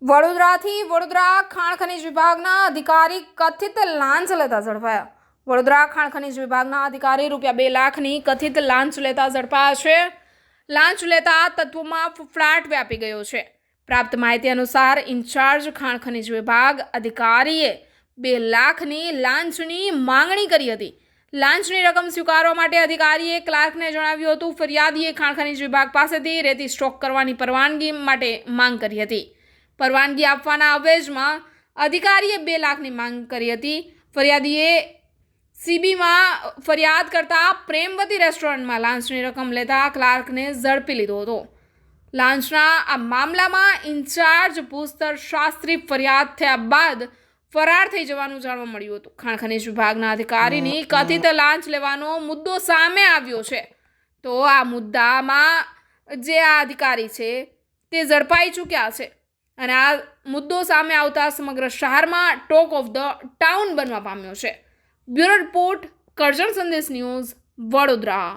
વડોદરાથી વડોદરા ખાણ ખનીજ વિભાગના અધિકારી કથિત લાંચ લેતા ઝડપાયા. વડોદરા ખાણ ખનીજ વિભાગના અધિકારી ₹2 લાખની કથિત લાંચ લેતા ઝડપાયા છે. લાંચ લેતા તત્વોમાં ફફડાટ વ્યાપી ગયો છે. પ્રાપ્ત માહિતી અનુસાર ઇન્ચાર્જ ખાણ ખનીજ વિભાગ અધિકારીએ ₹2 લાખની લાંચની માંગણી કરી હતી. લાંચની રકમ સ્વીકારવા માટે અધિકારીએ ક્લાર્કને જણાવ્યું હતું. ફરિયાદીએ ખાણ ખનીજ વિભાગ પાસેથી રેતી સ્ટોક કરવાની પરવાનગી માટે માંગ કરી હતી. પરવાનગી આપવાના અવેજમાં અધિકારીએ ₹2 લાખની માંગ કરી હતી. ફરિયાદીએ સીબીમાં ફરિયાદ કરતા પ્રેમવતી રેસ્ટોરન્ટમાં લાંચની રકમ લેતા ક્લાર્કને ઝડપી લીધો હતો. લાંચના આ મામલામાં ઇન્ચાર્જ ભૂસ્તર શાસ્ત્રી ફરિયાદ થયા બાદ ફરાર થઈ જવાનું જાણવા મળ્યું હતું. ખાણ ખનીજ વિભાગના અધિકારીની કથિત લાંચ લેવાનો મુદ્દો સામે આવ્યો છે. તો આ મુદ્દામાં જે આ અધિકારી છે તે ઝડપાઈ ચૂક્યા છે અને આ મુદ્દો સામે આવતા સમગ્ર શહેરમાં ટોક ઓફ ધ ટાઉન બનવા પામ્યો છે. બ્યુરો રિપોર્ટ, કરજણ સંદેશ ન્યૂઝ, વડોદરા.